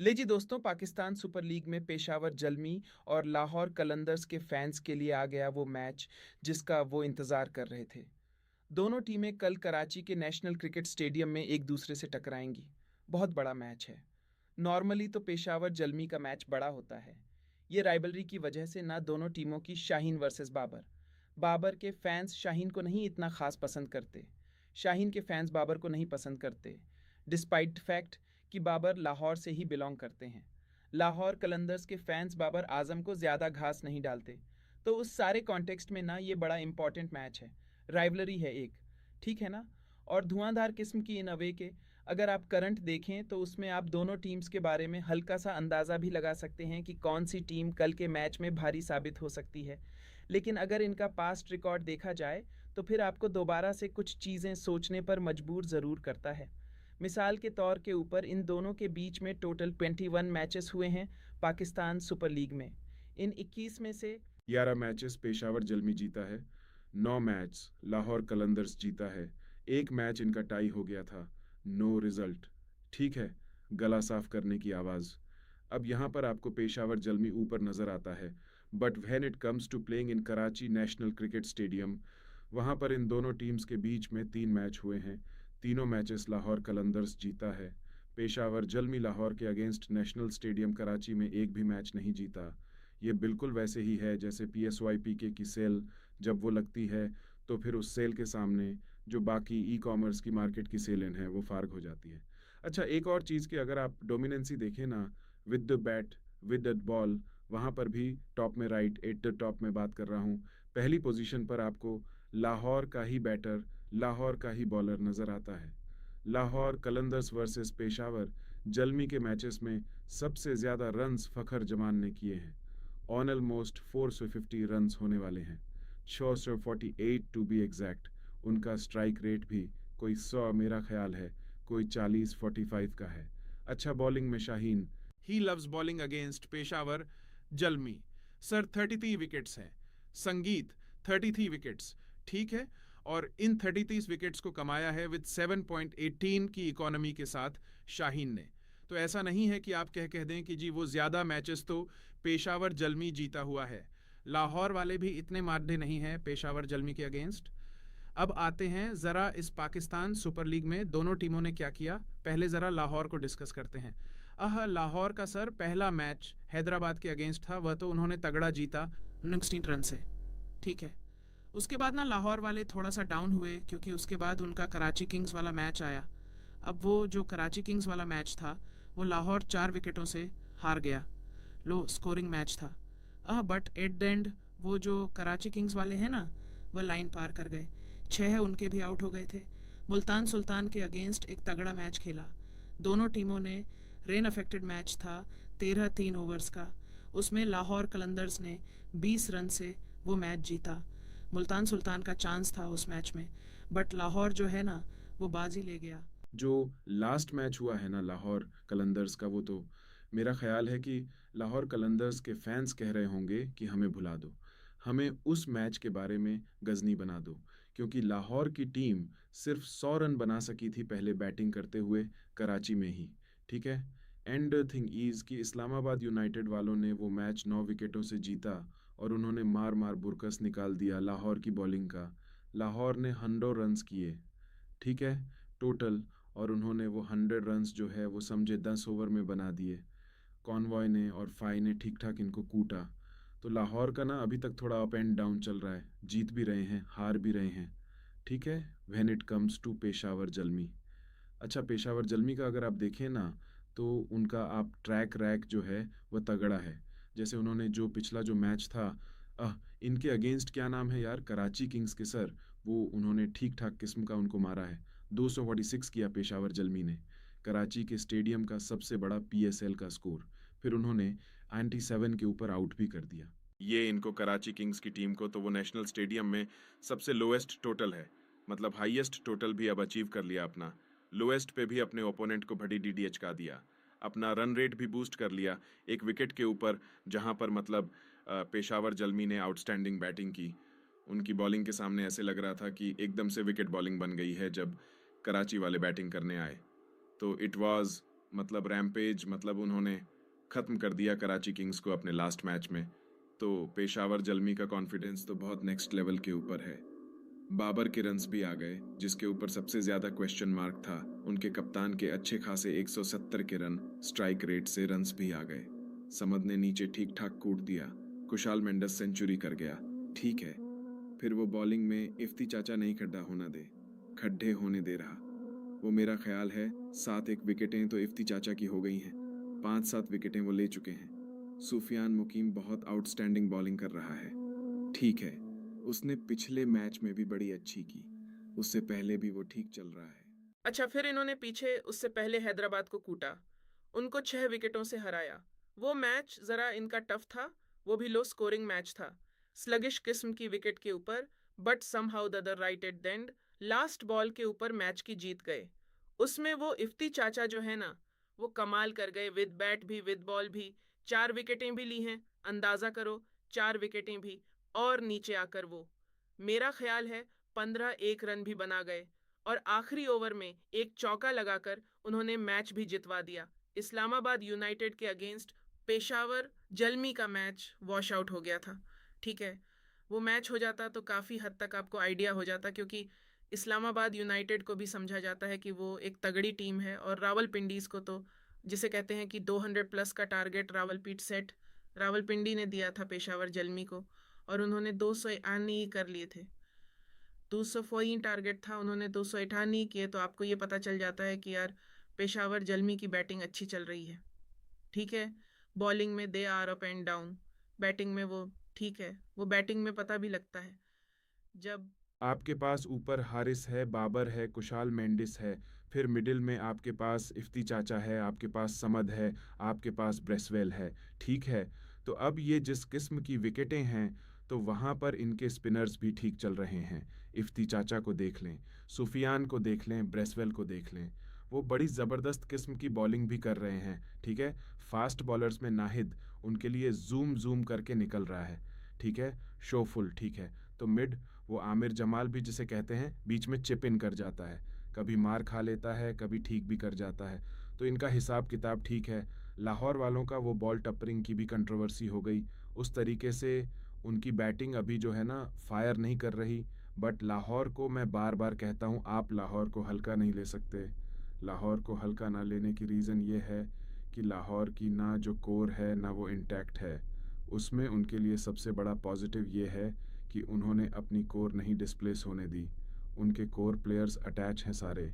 ले जी दोस्तों, Pakistan super league में पेशावर जलमी और लाहौर कलंदर्स के फैंस के लिए आ गया वो मैच जिसका वो इंतज़ार कर रहे थे। दोनों टीमें कल कराची के नेशनल क्रिकेट स्टेडियम में एक दूसरे से टकराएंगी। बहुत बड़ा मैच है। नॉर्मली तो पेशावर जलमी का मैच बड़ा होता है। ये राइवलरी की वजह से ना दोनों टीमों की शाहीन वर्सेस बाबर। बाबर के फैंस शाहीन को नहीं इतना खास पसंद करते। शाहीन के फैंस बाबर को नहीं पसंद करते, डिस्पाइट फैक्ट कि बाबर लाहौर से ही बिलोंग करते हैं। लाहौर कलंदर्स के फैंस बाबर आजम को ज़्यादा घास नहीं डालते। तो उस सारे कॉन्टेक्स्ट में ना ये बड़ा इंपॉर्टेंट मैच है। राइवलरी है एक, ठीक है ना। और धुआंधार किस्म की इन अवे के अगर आप करंट देखें तो उसमें आप दोनों टीम्स के बारे में हल्का सा अंदाज़ा भी लगा सकते हैं कि कौन सी टीम कल के मैच में भारी साबित हो सकती है। लेकिन अगर इनका पास्ट रिकॉर्ड देखा जाए तो फिर आपको दोबारा से कुछ चीज़ें सोचने पर मजबूर ज़रूर करता है। मिसाल के तौर के ऊपर इन दोनों के बीच में टोटल 21 मैचेस हुए हैं पाकिस्तान सुपर लीग में। इन 21 में से 11 मैचेस पेशावर जलमी जीता है। 9 मैच लाहौर कलंदर्स जीता है। एक मैच इनका टाई हो गया था। No result. ठीक है, गला साफ करने की आवाज़। अब यहाँ पर आपको पेशावर जलमी ऊपर नज़र आता है, but when it comes to playing in Karachi national cricket stadium, वहाँ पर इन दोनों टीम्स के बीच में 3 मैच हुए हैं। तीनों मैचेस लाहौर कलंदर्स जीता है। पेशावर जलमी लाहौर के अगेंस्ट नेशनल स्टेडियम कराची में एक भी मैच नहीं जीता। ये बिल्कुल वैसे ही है जैसे PSYPK की सेल जब वो लगती है तो फिर उस सेल के सामने जो बाकी ई-कॉमर्स की मार्केट की सेलें हैं वो फार्ग हो जाती है। अच्छा, एक और चीज़ की अगर आप डोमिनेंसी देखें ना, with the bat, with the ball, वहाँ पर भी टॉप में राइट एट द टॉप में बात कर रहा हूँ। पहली पोजीशन पर आपको लाहौर का ही बैटर, लाहौर का ही बॉलर नज़र आता है। लाहौर कलंदर्स वर्सेस पेशावर जलमी के मैचेस में सबसे ज़्यादा रन्स फ़खर जमान ने किए हैं। ऑन ऑलमोस्ट 450 रन्स होने वाले हैं। 648 टू बी एग्जैक्ट। उनका स्ट्राइक रेट भी कोई 100 मेरा ख्याल है, कोई 40-45 का है। अच्छा बॉलिंग में Shaheen, he loves bowling against Peshawar Zalmi. Sir 33 wickets हैं। संगीत 33 विकेट्स, ठीक है। और इन 33 विकेट्स को कमाया है विद 7.18 की इकोनॉमी के साथ शाहीन ने। तो ऐसा नहीं है कि आप कह दें कि जी वो ज़्यादा मैचेस तो पेशावर जलमी जीता हुआ है। लाहौर वाले भी इतने मारने नहीं हैं पेशावर जलमी के अगेंस्ट। अब आते हैं ज़रा इस पाकिस्तान सुपर लीग में दोनों टीमों ने क्या किया। पहले ज़रा लाहौर को डिस्कस करते हैं। लाहौर का सर पहला मैच हैदराबाद के अगेंस्ट था, वह तो उन्होंने तगड़ा जीता 16 रन से, ठीक है। उसके बाद ना लाहौर वाले थोड़ा सा डाउन हुए क्योंकि उसके बाद उनका कराची किंग्स वाला मैच आया। अब वो जो कराची किंग्स वाला मैच था वो लाहौर 4 विकेटों से हार गया। लो स्कोरिंग मैच था। बट एट द एंड वो जो कराची किंग्स वाले हैं ना वह लाइन पार कर गए। 6 उनके भी आउट हो गए थे। मुल्तान सुल्तान के अगेंस्ट एक तगड़ा मैच खेला। दोनों टीमों ने रेन अफेक्टेड मैच था 13-3 ओवर्स का। उसमें लाहौर कलंदर्स ने 20 रन से वो मैच जीता। मुल्तान सुल्तान का चांस था उस मैच में, बट लाहौर जो है ना वो बाजी ले गया। जो लास्ट मैच हुआ है ना लाहौर कलंदर्स का, वो तो मेरा ख्याल है कि लाहौर कलंदर्स के फैंस कह रहे होंगे कि हमें भुला दो, हमें उस मैच के बारे में गजनी बना दो, क्योंकि लाहौर की टीम सिर्फ 100 रन बना सकी थी पहले बैटिंग करते हुए कराची में ही, ठीक है। एंड थिंग इज़ कि इस्लामाबाद यूनाइटेड वालों ने वो मैच 9 विकेटों से जीता और उन्होंने मार मार बुरकस निकाल दिया लाहौर की बॉलिंग का। लाहौर ने 100 रन्स किए, ठीक है, टोटल। और उन्होंने वो 100 रन्स जो है वो समझे 10 ओवर में बना दिए। कॉनवॉय ने और फाई ने ठीक ठाक इनको कूटा। तो लाहौर का ना अभी तक थोड़ा अप एंड डाउन चल रहा है, जीत भी रहे हैं हार भी रहे हैं, ठीक है। When it comes to Peshawar Zalmi. अच्छा, पेशावर जलमी का अगर आप देखें ना तो उनका आप ट्रैक रैक जो है वह तगड़ा है। जैसे उन्होंने जो पिछला जो मैच था, इनके अगेंस्ट क्या नाम है यार, कराची किंग्स के सर, वो उन्होंने ठीक ठाक किस्म का उनको मारा है। 246 किया पेशावर जलमी ने, कराची के स्टेडियम का सबसे बड़ा PSL का स्कोर। फिर उन्होंने 97 के ऊपर आउट भी कर दिया ये इनको कराची किंग्स की टीम को। तो वो नेशनल स्टेडियम में सबसे लोएस्ट टोटल है, मतलब हाईएस्ट टोटल भी अब अचीव कर लिया अपना। लोएस्ट पे भी अपने ओपोनेंट को बड़ी DDH का दिया, अपना रन रेट भी बूस्ट कर लिया एक विकेट के ऊपर, जहां पर मतलब पेशावर जलमी ने आउटस्टैंडिंग बैटिंग की। उनकी बॉलिंग के सामने ऐसे लग रहा था कि एकदम से विकेट बॉलिंग बन गई है जब कराची वाले बैटिंग करने आए। तो इट वाज मतलब रैम्पेज, मतलब उन्होंने ख़त्म कर दिया कराची किंग्स को अपने लास्ट मैच में। तो पेशावर जल्मी का कॉन्फिडेंस तो बहुत नेक्स्ट लेवल के ऊपर है। बाबर के रन्स भी आ गए, जिसके ऊपर सबसे ज़्यादा क्वेश्चन मार्क था। उनके कप्तान के अच्छे खासे 170 के रन स्ट्राइक रेट से रन्स भी आ गए। समद ने नीचे ठीक ठाक कूट दिया। कुशाल मेंडस सेंचुरी कर गया, ठीक है। फिर वो बॉलिंग में इफ्ती चाचा नहीं खड्डे होने दे रहा। वो मेरा ख्याल है 7-1 विकेटें तो इफ्ती चाचा की हो गई हैं। 5-7 विकेटें वो ले चुके हैं। सुफियान मुकीम बहुत आउटस्टैंडिंग बॉलिंग कर रहा है, ठीक है। उसने पिछले मैच में भी बड़ी अच्छी की, उससे पहले भी वो ठीक चल रहा है। अच्छा, फिर इन्होंने पीछे उससे पहले हैदराबाद को कूटा, उनको 6 विकेटों से हराया। वो मैच ज़रा इनका टफ था, वो भी लो स्कोरिंग मैच था, स्लगिश किस्म की विकेट के ऊपर, but somehow the other right at the end last ball के ऊपर मैच की जीत गए। उसमें वो इफ्ती चाचा जो है ना, वो कमाल कर गए, विद बैट भी विद बॉल भी। 4 विकेटें भी ली हैं, अंदाज़ा करो, 4 विकेटें भी। और नीचे आकर वो, मेरा ख्याल है 15 1 रन भी बना गए, और आखिरी ओवर में एक चौका लगाकर उन्होंने मैच भी जितवा दिया। इस्लामाबाद यूनाइटेड के अगेंस्ट पेशावर जलमी का मैच वॉश आउट हो गया था, ठीक है। वो मैच हो जाता तो काफ़ी हद तक आपको आइडिया हो जाता, क्योंकि इस्लामाबाद यूनाइटेड को भी समझा जाता है कि वो एक तगड़ी टीम है, और रावलपिंडीज़ को तो जिसे कहते हैं कि 200 प्लस का टारगेट रावलपिंडी ने दिया था पेशावर जलमी को, और उन्होंने 298 कर लिए थे। 200 टारगेट था, उन्होंने 298 किए। तो आपको ये पता चल जाता है कि यार पेशावर जलमी की बैटिंग अच्छी चल रही है, ठीक है। बॉलिंग में they are up and down, batting में वो ठीक है, वो बैटिंग में पता भी लगता है जब आपके पास ऊपर हारिस है, बाबर है, कुशाल मेंडिस है, फिर मिडिल में आपके पास इफ्ती चाचा है, आपके पास समद है, आपके पास ब्रेसवेल है, ठीक है। तो अब ये जिस किस्म की विकेटें हैं, तो वहाँ पर इनके स्पिनर्स भी ठीक चल रहे हैं। इफ्ती चाचा को देख लें, सुफियान को देख लें, ब्रेसवेल को देख लें, वो बड़ी ज़बरदस्त किस्म की बॉलिंग भी कर रहे हैं, ठीक है। फास्ट बॉलर्स में नाहिद उनके लिए जूम जूम करके निकल रहा है, ठीक है। शोफुल, ठीक है। तो मिड, वो आमिर जमाल भी जिसे कहते हैं, बीच में चिप इन कर जाता है, कभी मार खा लेता है, कभी ठीक भी कर जाता है। तो इनका हिसाब किताब ठीक है। लाहौर वालों का वो बॉल टपरिंग की भी कंट्रोवर्सी हो गई, उस तरीके से उनकी बैटिंग अभी जो है ना फायर नहीं कर रही। बट लाहौर को मैं बार बार कहता हूँ, आप लाहौर को हल्का नहीं ले सकते। लाहौर को हल्का ना लेने की रीज़न ये है कि लाहौर की ना जो कोर है ना वो इंटैक्ट है। उसमें उनके लिए सबसे बड़ा पॉजिटिव ये है कि उन्होंने अपनी कोर नहीं डिस्प्लेस होने दी, उनके कोर प्लेयर्स अटैच हैं सारे।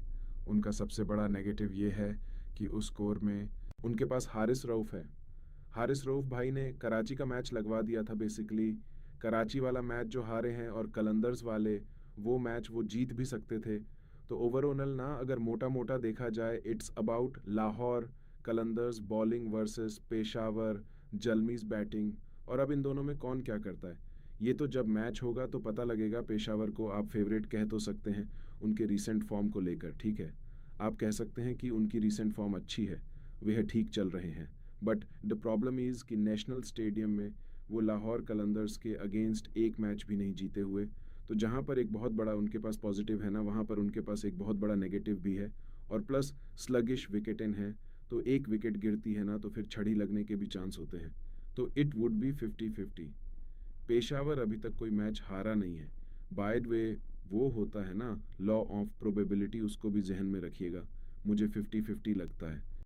उनका सबसे बड़ा नेगेटिव ये है कि उस कोर में उनके पास हारिस रऊफ़ है। हारिस रऊफ़ भाई ने कराची का मैच लगवा दिया था बेसिकली। कराची वाला मैच जो हारे हैं, और कलंदर्स वाले वो मैच वो जीत भी सकते थे। तो ओवरऑल ना अगर मोटा मोटा देखा जाए, it's about Lahore Qalandars bowling versus Peshawar Zalmis batting. और अब इन दोनों में कौन क्या करता है, ये तो जब मैच होगा तो पता लगेगा। पेशावर को आप फेवरेट कह तो सकते हैं उनके रीसेंट फॉर्म को लेकर, ठीक है। आप कह सकते हैं कि उनकी रीसेंट फॉर्म अच्छी है, वह ठीक चल रहे हैं। बट द प्रॉब्लम इज़ कि नेशनल स्टेडियम में वो लाहौर कलंदर्स के अगेंस्ट एक मैच भी नहीं जीते हुए। तो जहाँ पर एक बहुत बड़ा उनके पास पॉजिटिव है ना, वहाँ पर उनके पास एक बहुत बड़ा नेगेटिव भी है। और प्लस स्लगिश विकेटें हैं, तो एक विकेट गिरती है ना तो फिर छड़ी लगने के भी चांस होते हैं। तो इट वुड बी 50-50। पेशावर अभी तक कोई मैच हारा नहीं है। बाय द वे, वो होता है ना लॉ ऑफ प्रोबेबिलिटी, उसको भी जहन में रखिएगा। मुझे 50-50 लगता है।